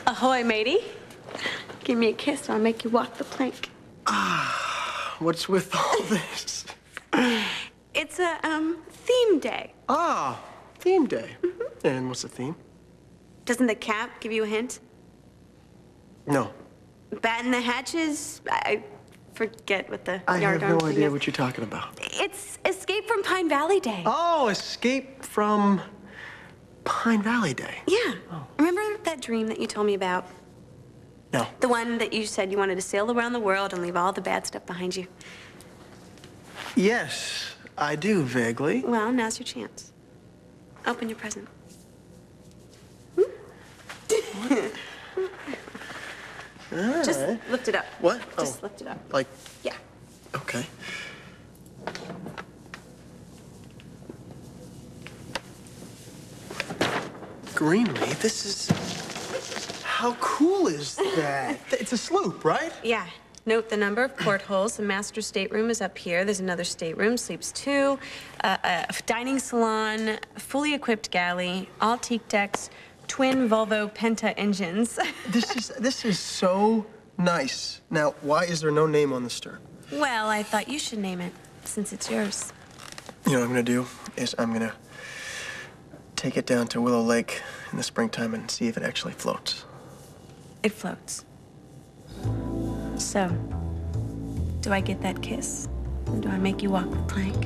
Ahoy, matey. Give me a kiss or I'll make you walk the plank. What's with all this? It's a, theme day. Ah, theme day. And what's the theme? Doesn't the cap give you a hint? No. Batten the hatches? I forget what the I have yardarm no thing idea is. what you're talking about. It's Escape from Pine Valley Day. Oh, Escape from Pine Valley Day. Yeah. Remember that dream that you told me about? No. The one that you said you wanted to sail around the world and leave all the bad stuff behind you. Yes, I do, vaguely. Well, now's your chance. Open your present. Just Alright. lift it up. What? Just lift it up. Like, Yeah. okay. Greenlee, this is... How cool is that? It's a sloop, right? Yeah. Note the number of portholes. The master stateroom is up here. There's another stateroom, sleeps two, a dining salon, fully equipped galley, all teak decks, twin Volvo Penta engines. This is so nice. Now, why is there no name on the stern? Well, I thought you should name it, since it's yours. You know what I'm gonna do is I'm gonna take it down to Willow Lake in the springtime and see if it actually floats. It floats. So, do I get that kiss? Or do I make you walk the plank?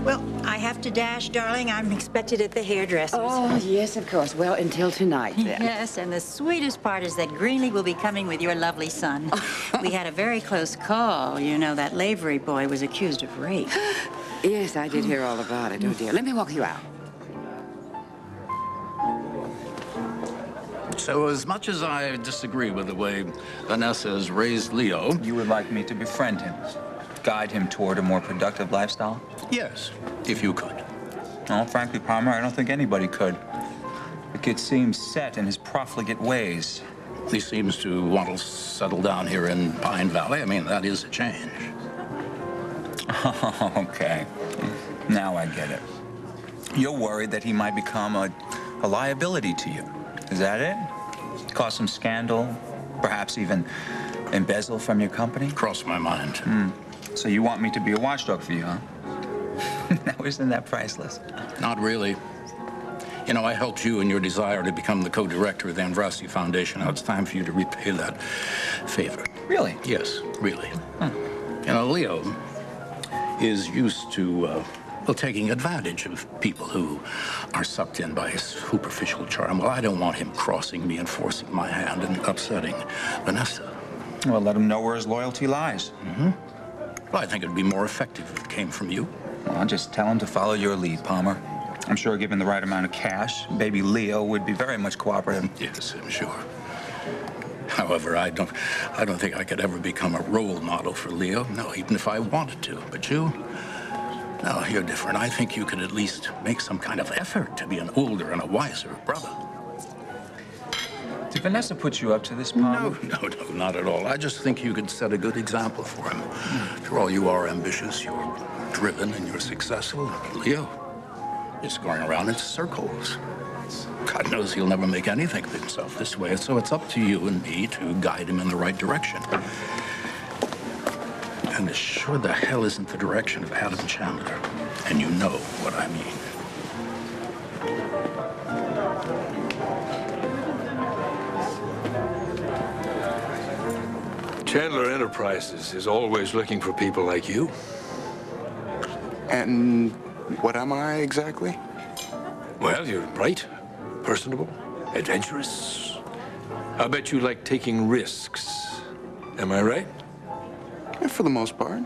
Well, I have to dash, darling. I'm expected at the hairdresser's. Oh, yes, of course. Well, until tonight, then. Yes, and the sweetest part is that Greenlee will be coming with your lovely son. We had a very close call. You know, that Lavery boy was accused of rape. Yes, I did hear all about it. Oh, dear. Let me walk you out. So as much as I disagree with the way Vanessa has raised Leo... You would like me to befriend him, guide him toward a more productive lifestyle? Yes, if you could. No, frankly, Palmer, I don't think anybody could. The kid seems set in his profligate ways. He seems to want to settle down here in Pine Valley. I mean, that is a change. Okay. Now I get it. You're worried that he might become a liability to you. Is that it? Cause some scandal? Perhaps even embezzle from your company? Cross my mind. So you want me to be a watchdog for you, huh? Now, isn't that priceless? Not really. You know, I helped you in your desire to become the co-director of the Andrassy Foundation. Now it's time for you to repay that favor. Really? Yes, really. You know, Leo is used to, well, taking advantage of people who are sucked in by his superficial charm. Well, I don't want him crossing me and forcing my hand and upsetting Vanessa. Well, let him know where his loyalty lies. Well, I think it'd be more effective if it came from you. Well, I'll just tell him to follow your lead, Palmer. I'm sure given the right amount of cash, baby Leo would be very much cooperative. Yes, I'm sure. However, I don't think I could ever become a role model for Leo. No, even if I wanted to. But you? No, you're different. I think you could at least make some kind of effort to be an older and a wiser brother. Did Vanessa put you up to this, Palmer? No, not at all. I just think you could set a good example for him. After all, you are ambitious, you're driven, and you're successful. Leo is going around in circles. God knows he'll never make anything of himself this way, so it's up to you and me to guide him in the right direction. And it sure the hell isn't the direction of Adam Chandler. And you know what I mean. Chandler Enterprises is always looking for people like you. And what am I exactly? Well, you're bright, personable, adventurous. I bet you like taking risks. Am I right? Yeah, for the most part.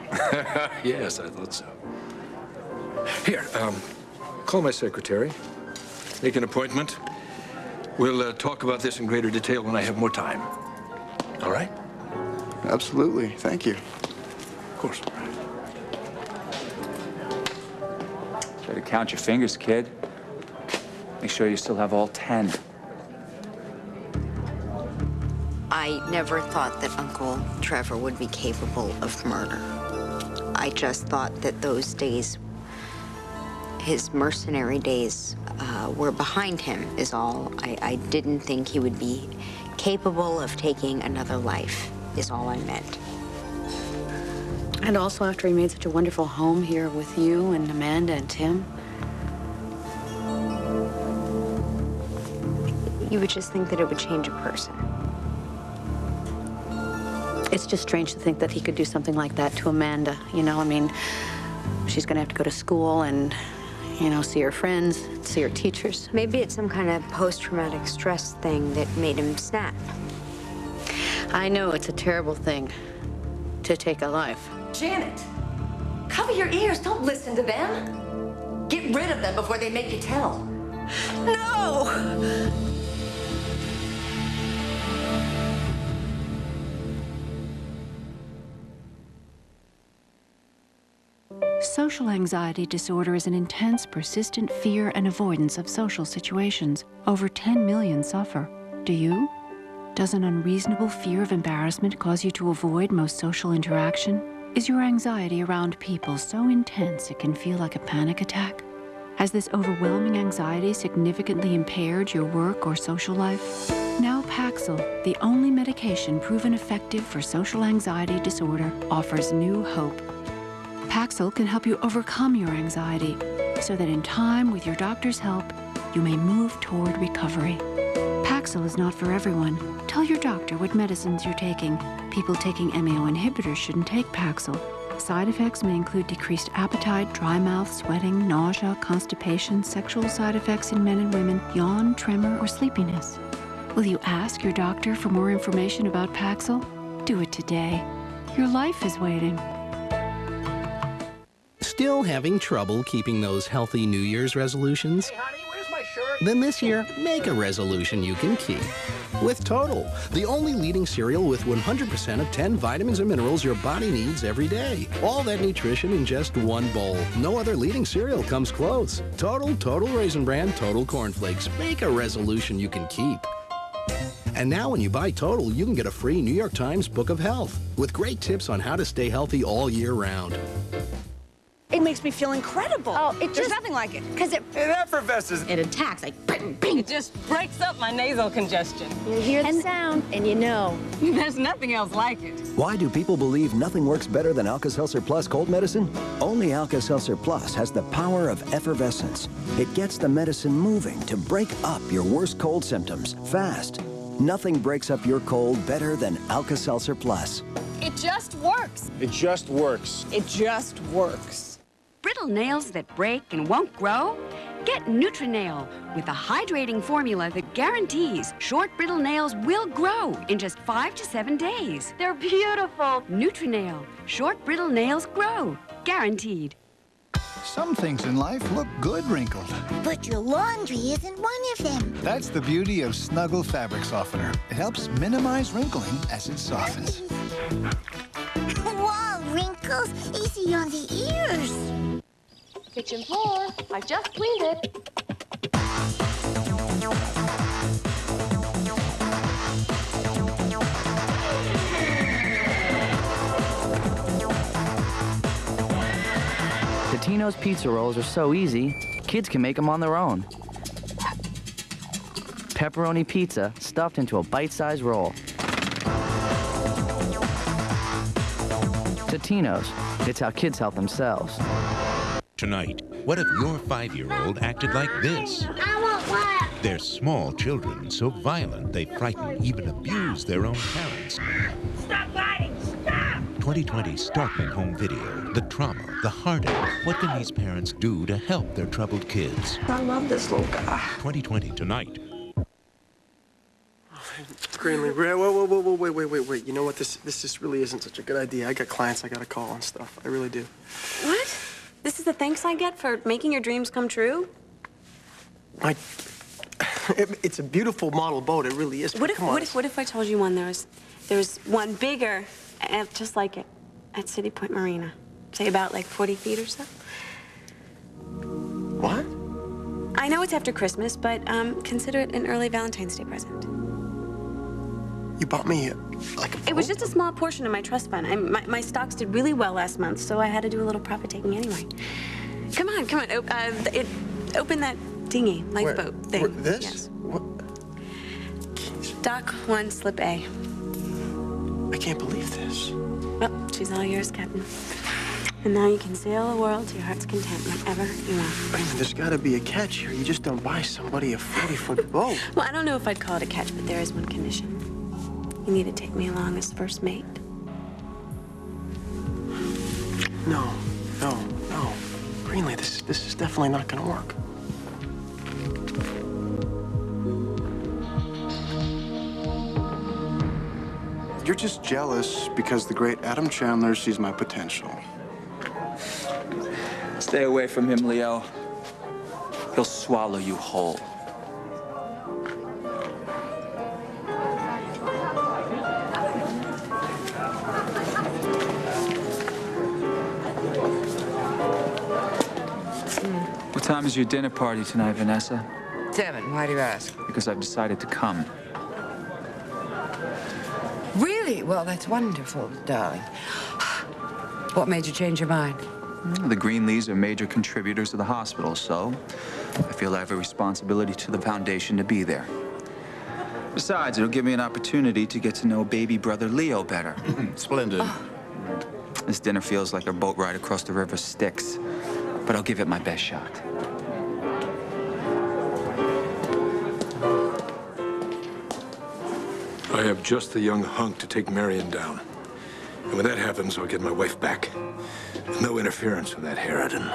Yes, I thought so. Here, call my secretary. Make an appointment. We'll talk about this in greater detail when I have more time. All right? Absolutely. Thank you. Of course. Better count your fingers, kid. Make sure you still have all 10. I never thought that Uncle Trevor would be capable of murder. I just thought that those days, his mercenary days, were behind him, is all. I didn't think he would be capable of taking another life, is all I meant. And also after he made such a wonderful home here with you and Amanda and Tim. You would just think that it would change a person. It's just strange to think that he could do something like that to Amanda. You know, I mean, she's gonna have to go to school and, you know, see her friends, see her teachers. Maybe it's some kind of post-traumatic stress thing that made him snap. I know it's a terrible thing to take a life. Janet, cover your ears. Don't listen to them. Get rid of them before they make you tell. No! Social anxiety disorder is an intense, persistent fear and avoidance of social situations. Over 10 million suffer. Do you? Does an unreasonable fear of embarrassment cause you to avoid most social interaction? Is your anxiety around people so intense it can feel like a panic attack? Has this overwhelming anxiety significantly impaired your work or social life? Now Paxil, the only medication proven effective for social anxiety disorder, offers new hope. Paxil can help you overcome your anxiety so that in time, with your doctor's help, you may move toward recovery. Paxil is not for everyone. Tell your doctor what medicines you're taking. People taking MAO inhibitors shouldn't take Paxil. Side effects may include decreased appetite, dry mouth, sweating, nausea, constipation, sexual side effects in men and women, yawn, tremor, or sleepiness. Will you ask your doctor for more information about Paxil? Do it today. Your life is waiting. Still having trouble keeping those healthy New Year's resolutions? Hey, honey, where's my shirt? Then this year, make a resolution you can keep. With Total, the only leading cereal with 100% of 10 vitamins and minerals your body needs every day. All that nutrition in just one bowl. No other leading cereal comes close. Total Raisin Bran, Total Corn Flakes. Make a resolution you can keep. And now when you buy Total, you can get a free New York Times Book of Health with great tips on how to stay healthy all year round. It makes me feel incredible. Oh, There's nothing like it. Because it effervesces. It attacks like bing, bing. It just breaks up my nasal congestion. You hear the sound and you know. There's nothing else like it. Why do people believe nothing works better than Alka-Seltzer Plus cold medicine? Only Alka-Seltzer Plus has the power of effervescence. It gets the medicine moving to break up your worst cold symptoms fast. Nothing breaks up your cold better than Alka-Seltzer Plus. It just works. It just works. It just works. Brittle nails that break and won't grow? Get Nutrinail with a hydrating formula that guarantees short brittle nails will grow in just 5 to 7 days. They're beautiful. Nutrinail. Short brittle nails grow. Guaranteed. Some things in life look good wrinkled. But your laundry isn't one of them. That's the beauty of Snuggle Fabric Softener. It helps minimize wrinkling as it softens. Wow, wrinkles. Easy on the ears. Kitchen floor. I just cleaned it. Totino's pizza rolls are so easy, kids can make them on their own. Pepperoni pizza stuffed into a bite-sized roll. Totino's, it's how kids help themselves. Tonight, what if your 5-year-old acted like this? I want what? They're small children, so violent they frighten, even abuse their own parents. Stop fighting! Stop! 2020 Starkman Home Video. The trauma, the heartache. What can these parents do to help their troubled kids? I love this little guy. 2020 tonight. Greenlee, whoa, wait. You know what? This just really isn't such a good idea. I got clients I gotta call and stuff. I really do. What? This is the thanks I get for making your dreams come true? It's a beautiful model boat. It really is. What Come on. if I told you there was one bigger, just like it, at City Point Marina? Say about like 40 feet or so. What? I know it's after Christmas, but Consider it an early Valentine's Day present. You bought me like a boat? It was just a small portion of my trust fund. My stocks did really well last month, so I had to do a little profit taking anyway. Come on. Open that dinghy, lifeboat thing. This? Yes. What? Dock 1, slip A. I can't believe this. Well, she's all yours, Captain. And now you can sail the world to your heart's content whenever you want. I mean, there's got to be a catch here. You just don't buy somebody a 40-foot boat. Well, I don't know if I'd call it a catch, but there is one condition. You need to take me along as first mate. No. Greenlee, this is definitely not going to work. You're just jealous because the great Adam Chandler sees my potential. Stay away from him, Leo. He'll swallow you whole. What time is your dinner party tonight, Vanessa? 7. Why do you ask? Because I've decided to come. Really? Well, that's wonderful, darling. What made you change your mind? The Greenlees are major contributors to the hospital, so I feel I have a responsibility to the foundation to be there. Besides, it'll give me an opportunity to get to know baby brother Leo better. Splendid. This dinner feels like a boat ride across the river Styx, but I'll give it my best shot. I have just the young hunk to take Marion down. And when that happens, I'll get my wife back. With no interference with that Harridan.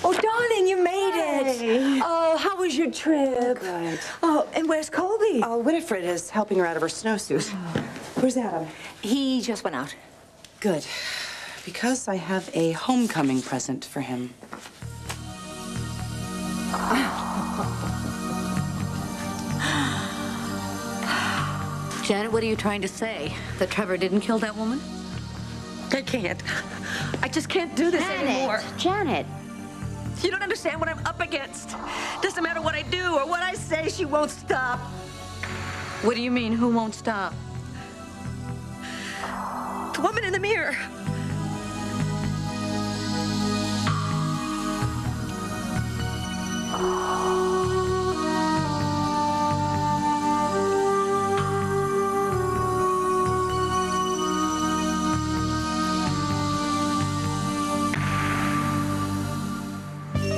Oh, darling, you made it. Oh, how was your trip? Good. Oh, and where's Colby? Oh, Winifred is helping her out of her snowsuit. Where's Adam? He just went out. Good. Because I have a homecoming present for him. Janet, what are you trying to say? That Trevor didn't kill that woman? I can't. I just can't do this anymore. Janet. You don't understand what I'm up against. Doesn't matter what I do or what I say, she won't stop. What do you mean, who won't stop? The woman in the mirror.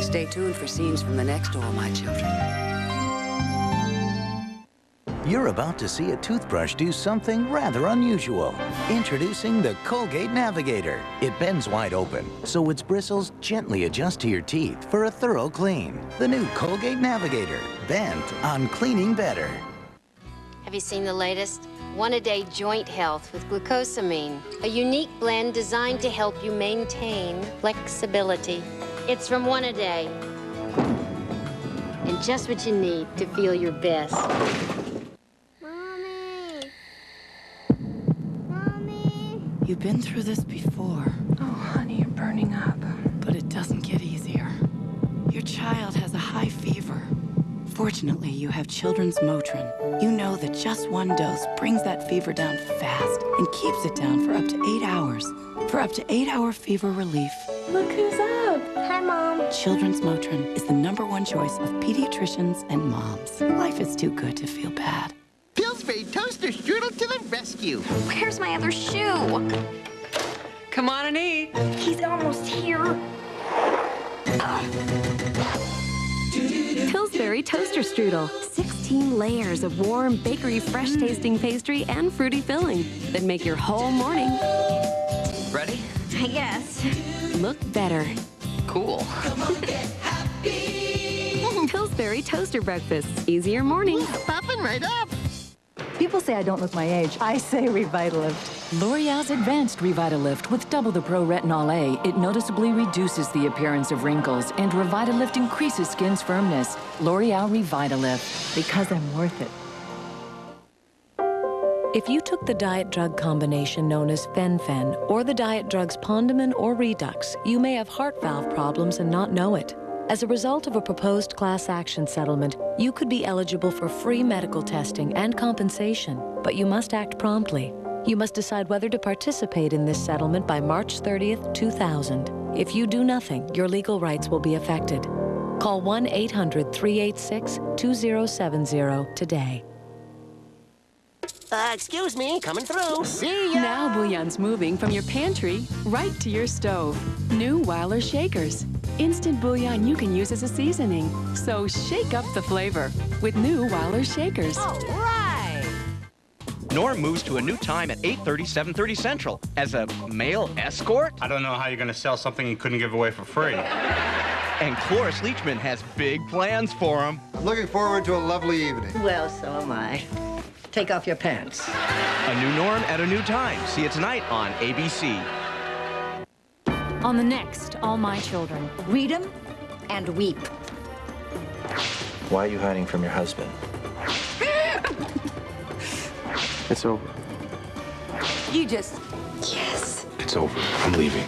Stay tuned for scenes from the next All My Children. You're about to see a toothbrush do something rather unusual. Introducing the Colgate Navigator. It bends wide open, so its bristles gently adjust to your teeth for a thorough clean. The new Colgate Navigator, bent on cleaning better. Have you seen the latest? One-a-day joint health with glucosamine, a unique blend designed to help you maintain flexibility. It's from One-A-Day, and just what you need to feel your best. You've been through this before. Oh, honey, you're burning up. But it doesn't get easier. Your child has a high fever. Fortunately, you have Children's Motrin. You know that just one dose brings that fever down fast and keeps it down for up to 8 hours. For up to 8-hour fever relief. Look who's up. Hi, Mom. Children's Motrin is the #1 choice of pediatricians and moms. Life is too good to feel bad. Pillsbury Toaster Strudel to the rescue. Where's my other shoe? Come on and eat. He's almost here. Pillsbury Toaster Strudel. 16 layers of warm, bakery, fresh-tasting pastry and fruity filling that make your whole morning... Ready? I guess. Look better. Cool. Pillsbury Toaster Breakfasts. Easier mornings. Popping right up. People say I don't look my age. I say Revitalift. L'Oreal's advanced Revitalift with double the pro-retinol A. It noticeably reduces the appearance of wrinkles, and Revitalift increases skin's firmness. L'Oreal Revitalift. Because I'm worth it. If you took the diet drug combination known as Fen-Phen or the diet drugs Pondamin or Redux, you may have heart valve problems and not know it. As a result of a proposed class action settlement, you could be eligible for free medical testing and compensation, but you must act promptly. You must decide whether to participate in this settlement by March 30th, 2000. If you do nothing, your legal rights will be affected. Call 1-800-386-2070 today. Excuse me, coming through. See ya. Now bouillon's moving from your pantry right to your stove. New Weiler Shakers. Instant bouillon you can use as a seasoning. So shake up the flavor with new Weiler Shakers. All right. Norm moves to a new time at 8:30, 7:30 Central. As a male escort? I don't know how you're going to sell something you couldn't give away for free. And Cloris Leachman has big plans for him. I'm looking forward to a lovely evening. Well, so am I. Take off your pants. A new Norm at a new time. See it tonight on ABC. On the next All My Children. Read 'em and weep. Why are you hiding from your husband? It's over. You just... It's over. I'm leaving.